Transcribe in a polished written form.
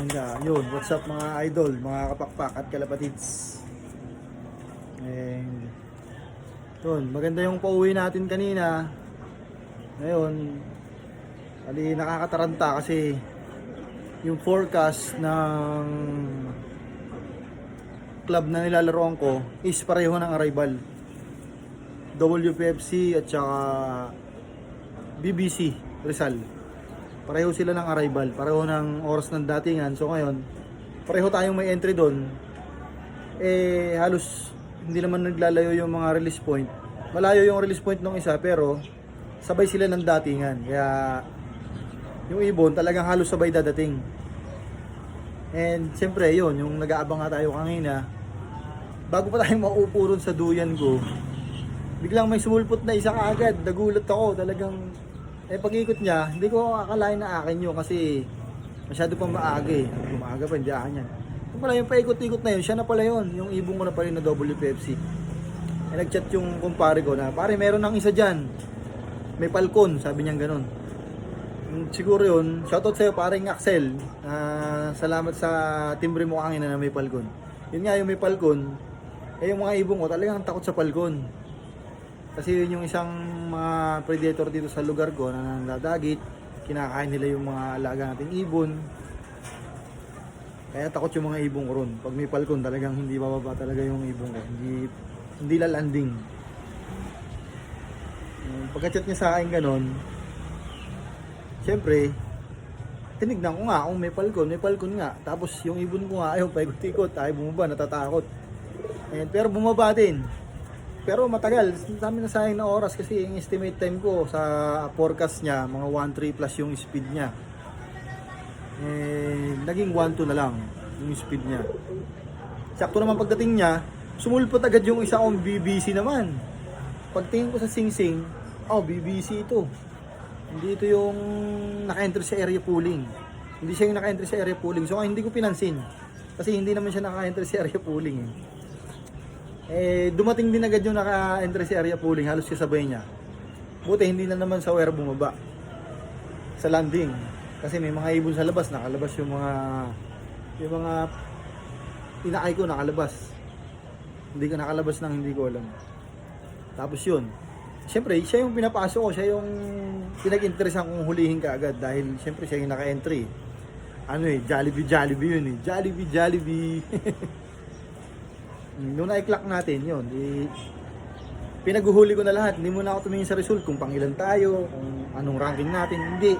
Yun, what's up mga idol, mga kapakpak at kalapatids. And yun, maganda yung pauwi natin kanina. Ngayon, nakakataranta kasi yung forecast ng club na nilalaroan ko is pareho ng arrival. WPFC at saka BBC Rizal. Pareho sila ng arrival, pareho ng oras ng datingan. So ngayon, pareho tayong may entry doon. Halos hindi naman naglalayo yung mga release point. Malayo yung release point ng isa pero sabay sila ng datingan. Kaya yung ibon talagang halos sabay dadating. And siyempre yun, yung nag-aabang nga tayo kanina, bago pa tayo maupo ron sa duyan ko, biglang may sumulpot na isa kaagad. Nagulat ako, talagang pag-ikot niya, hindi ko akalain na akin yun kasi masyado pa maaga eh. Maaga pa, hindi akin yan. Yung pala yung paikot-ikot na yun, siya na pala yun. Yung ibong ko na pala na WPFC. Nag-chat yung kumpare ko na, pare meron ng isa dyan. May palkon, sabi niya ganun. Siguro yun, shoutout sa'yo paring Axel. Salamat sa timbre mo kanina na may palkon. Yun nga yung may palkon, yung mga ibong ko talagang takot sa palkon. Kasi yun yung isang mga predator dito sa lugar ko na nandadagit. Kinakain nila yung mga alaga nating ibon. Kaya takot yung mga ibong ko ron. Pag may palkon talagang hindi bababa talaga yung ibong ko. Hindi lalanding. Pagka-chat niya sa akin ganon, siyempre, tinignan ko nga kung may palkon nga. Tapos yung ibon ko nga, ayaw paikot-ikot, ayaw bumaba, natatakot. Pero bumaba din. Pero matagal, dami na sayang na oras kasi yung estimate time ko sa forecast niya, mga 1.3 plus yung speed niya. Naging 1.2 na lang yung speed niya. Sakto naman pagdating niya, sumulpot agad yung isa kong BBC naman. Pagtingin ko sa Sing-Sing, BBC ito. Hindi ito yung naka-enter sa area pooling. Hindi siya yung naka-enter sa area pooling. So hindi ko pinansin. Kasi hindi naman siya naka-enter sa area pooling. Dumating din agad yung naka-enter sa area pooling. Halos kasabay niya. Buti hindi na naman sa wire bumaba. Sa landing. Kasi may mga ibon sa labas. Nakalabas yung mga inakay ko nakalabas. Hindi ka nakalabas ng hindi ko alam. Tapos yun. Siyempre, siya yung pinapasok ko. Siya yung pinag-interesan kong hulihin ka agad. Dahil siyempre siya yung naka-entry. Jollibee yun eh. Jollibee. Nung na-clock natin yun, pinaguhuli ko na lahat. Hindi muna ako tumingin sa result kung pangilan tayo, kung anong ranking natin. Hindi.